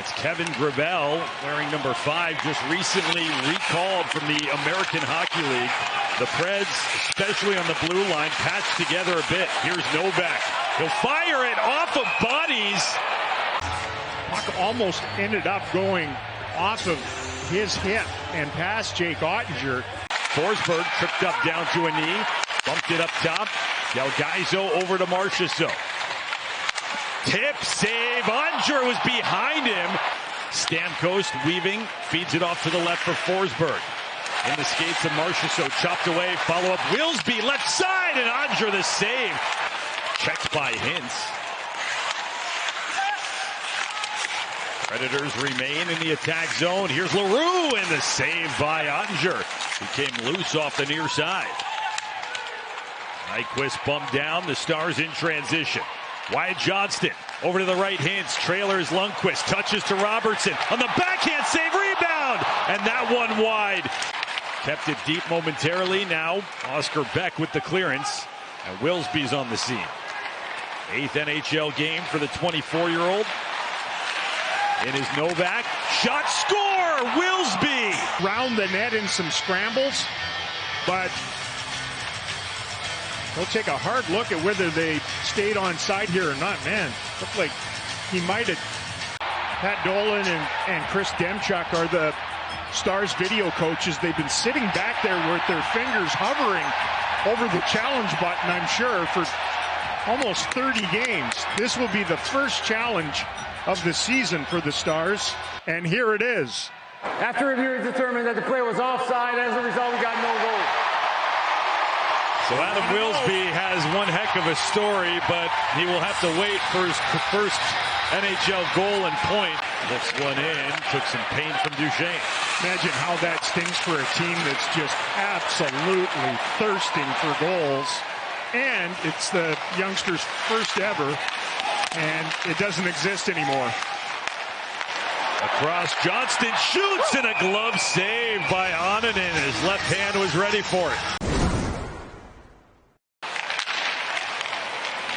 That's Kevin Gravel, wearing number 5, just recently recalled from the American Hockey League. The Preds, especially on the blue line, patched together a bit. Here's Novak. He'll fire it off of bodies. Puck almost ended up going off of his hip and past Jake Ottinger. Forsberg tripped up down to a knee, bumped it up top. Delgaizo over to Marchessault. Tip save. Ottinger was behind him. Stamkos weaving, feeds it off to the left for Forsberg. In the skates of Marchessault, chopped away, follow up Wilsby, left side, and Ottinger the save. Checked by Hintz. Predators remain in the attack zone. Here's LaRue, and the save by Ottinger. He came loose off the near side. Nyquist bumped down, the Stars in transition. Wyatt Johnston over to the right, Hintz, trailers Lundqvist, touches to Robertson, on the backhand save, rebound, and that one wide. Kept it deep momentarily, now Oscar Beck with the clearance, and Wilsby's on the scene. 8th NHL game for the 24-year-old. It is Novak, shot, score, Wilsby! Round the net in some scrambles, but they'll take a hard look at whether they stayed on side here or not. Man, looked like he might have. Pat Dolan and Chris Demchuk are the Stars video coaches. They've been sitting back there with their fingers hovering over the challenge button, I'm sure, for almost 30 games. This will be the first challenge of the season for the Stars, and here it is. After review, it determined that the play was offside. As a result, we got no goal. So Adam Wilsby has one heck of a story, but he will have to wait for his first NHL goal and point. Lifts one in, took some pain from Duchesne. Imagine how that stings for a team that's just absolutely thirsting for goals. And it's the youngster's first ever, and it doesn't exist anymore. Across, Johnston shoots, and a glove save by Onanen. His left hand was ready for it.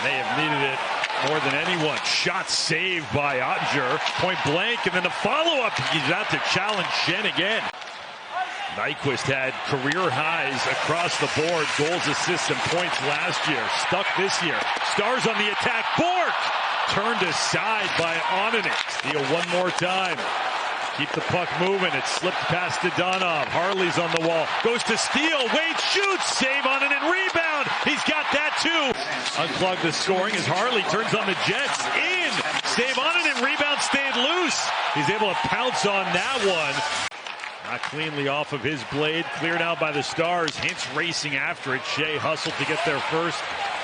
They have needed it more than anyone. Shot saved by Ottinger, point blank, and then the follow-up. He's out to challenge Shen again. Nyquist had career highs across the board, goals, assists, and points last year. Stuck this year. Stars on the attack. Bork turned aside by Onanen. Steal one more time. Keep the puck moving. It slipped past to Donov. Harley's on the wall. Goes to steal. Wade shoots. Save on it and rebound. He's got that too. Unclog the scoring as Harley turns on the Jets. In. Save on it and rebound stayed loose. He's able to pounce on that one. Not cleanly off of his blade. Cleared out by the Stars. Hintz racing after it. Shea hustled to get there first.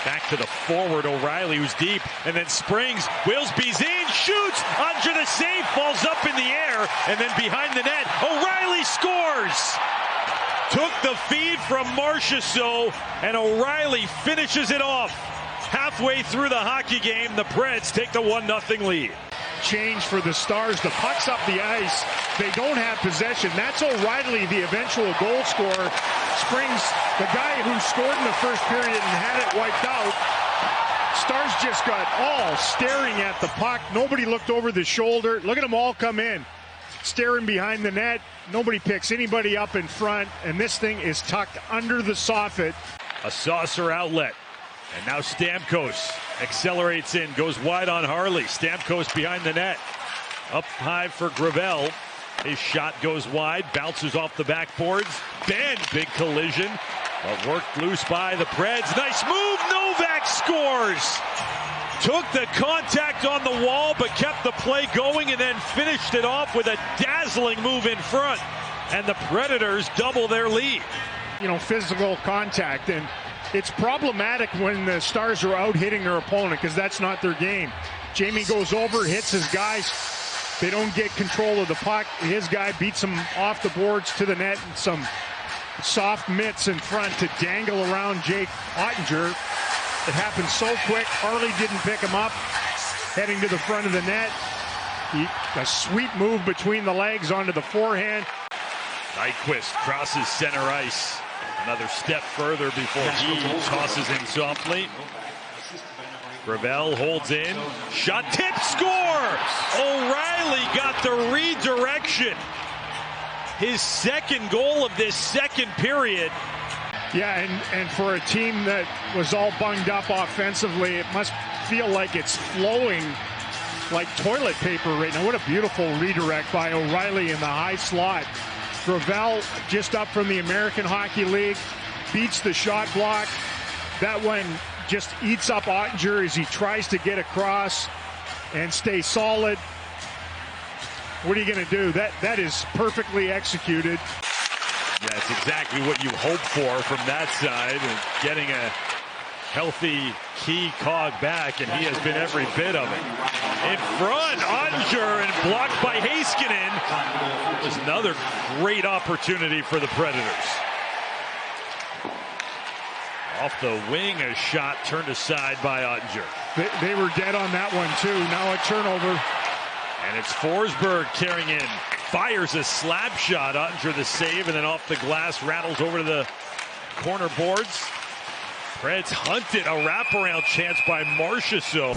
Back to the forward, O'Reilly, who's deep, and then springs. Wilsby's in, shoots, under the save, falls up in the air, and then behind the net, O'Reilly scores! Took the feed from Marchessault, and O'Reilly finishes it off. Halfway through the hockey game, the Preds take the 1-0 lead. Change for the Stars. The puck's up the ice. They don't have possession. That's O'Reilly, the eventual goal scorer. Springs, the guy who scored in the first period and had it wiped out. Stars just got all staring at the puck. Nobody looked over the shoulder. Look at them all come in. Staring behind the net. Nobody picks anybody up in front. And this thing is tucked under the soffit. A saucer outlet. And now Stamkos accelerates in, goes wide on Harley. Stamkos behind the net. Up high for Gravel. His shot goes wide, bounces off the backboards. Benn, big collision, but worked loose by the Preds. Nice move, Novak scores! Took the contact on the wall, but kept the play going and then finished it off with a dazzling move in front. And the Predators double their lead. You know, physical contact, and it's problematic when the Stars are out hitting their opponent because that's not their game. Jamie goes over, hits his guys. They don't get control of the puck. His guy beats him off the boards to the net, and some soft mitts in front to dangle around Jake Ottinger. It happened so quick. Harley didn't pick him up. Heading to the front of the net. A sweet move between the legs onto the forehand. Nyquist crosses center ice. Another step further before he tosses in softly. Gravel holds in. Shot tip, score! O'Reilly got the redirection. His second goal of this second period. Yeah, and for a team that was all bunged up offensively, it must feel like it's flowing like toilet paper right now. What a beautiful redirect by O'Reilly in the high slot. Gravel just up from the American Hockey League, beats the shot block. That one just eats up Ottinger as he tries to get across and stay solid. What are you going to do? That is perfectly executed. Yeah, it's exactly what you hope for from that side. And getting a healthy key cog back, and he has been every bit of it. In front, Ottinger, and blocked by Heiskanen. It was another great opportunity for the Predators. Off the wing, a shot turned aside by Ottinger. They were dead on that one, too. Now a turnover. And it's Forsberg carrying in. Fires a slap shot. Ottinger the save, and then off the glass, rattles over to the corner boards. Preds hunted a wraparound chance by Marchessault.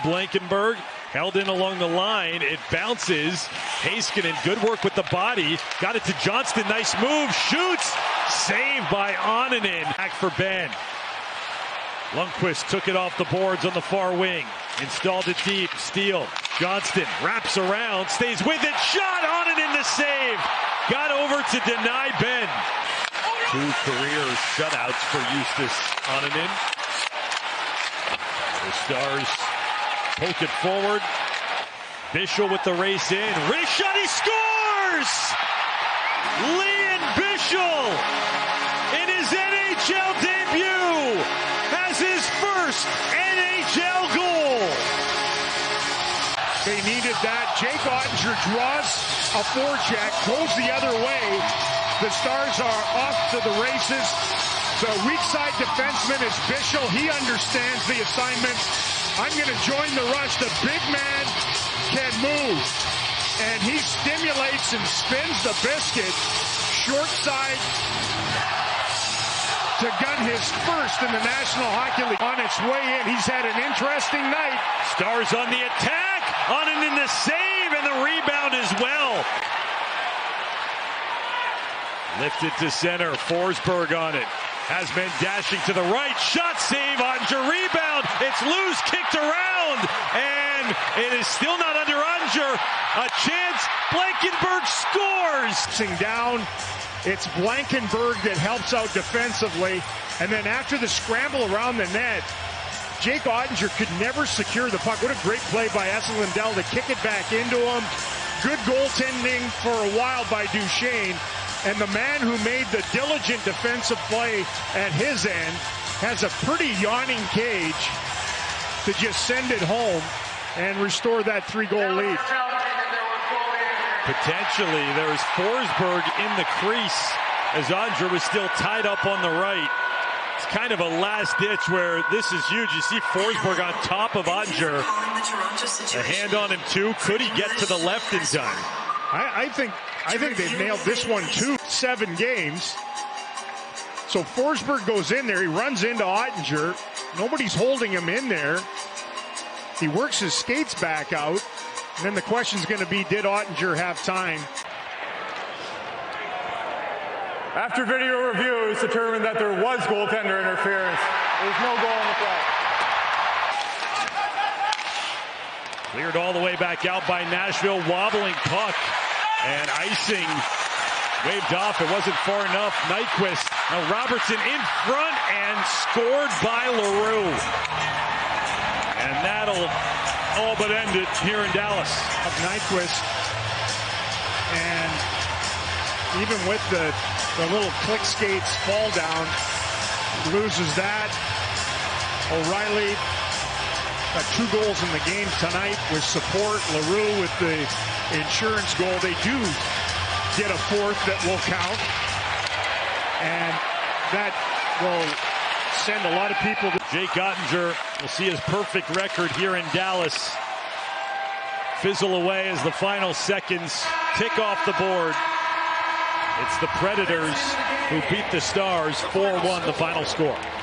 Blankenberg held in along the line. It bounces. Heiskanen, good work with the body. Got it to Johnston. Nice move. Shoots. Saved by Oninen. Back for Ben. Lundqvist took it off the boards on the far wing. Installed it deep. Steele. Johnston wraps around. Stays with it. Shot. Oninen the save. Got over to deny Ben. 2 career shutouts for Justus Oninen. The Stars poke it forward. Bischel with the race in. Wrist shot, he scores! Leon Bischel, in his NHL debut, has his first NHL goal. They needed that. Jake Ottinger draws a forecheck, goes the other way. The Stars are off to the races. The weak side defenseman is Bischel. He understands the assignment. I'm going to join the rush. The big man can move. And he stimulates and spins the biscuit. Short side to gun his first in the National Hockey League. On its way in, he's had an interesting night. Stars on the attack. Oninen the save and the rebound as well. Lifted to center. Forsberg on it. Has been dashing to the right. Shot save. Ottinger rebound. It's loose. Kicked around. And it is still not under Ottinger. A chance. Blankenberg scores. Down. It's Blankenberg that helps out defensively. And then after the scramble around the net, Jake Ottinger could never secure the puck. What a great play by Esa Lindell to kick it back into him. Good goaltending for a while by Duchesne. And the man who made the diligent defensive play at his end has a pretty yawning cage to just send it home and restore that 3-goal lead. Potentially, there's Forsberg in the crease as Ottinger was still tied up on the right. It's kind of a last ditch where this is huge. You see Forsberg on top of Ottinger. A hand on him too. Could he get to the left in time? I think they've nailed this one too. 7 games. So Forsberg goes in there. He runs into Ottinger. Nobody's holding him in there. He works his skates back out. And then the question's going to be, did Ottinger have time? After video review, it's determined that there was goaltender interference. There's no goal on the play. Cleared all the way back out by Nashville. Wobbling puck. And icing waved off. It wasn't far enough. Nyquist. Now Robertson in front and scored by LaRue. And that'll all but end it here in Dallas. Nyquist. And even with the little click skates fall down, loses that. O'Reilly got 2 goals in the game tonight with support. LaRue with the insurance goal. They do get a 4th that will count. And that will send a lot of people to... Jake Ottinger will see his perfect record here in Dallas fizzle away as the final seconds tick off the board. It's the Predators who beat the Stars 4-1, the final score.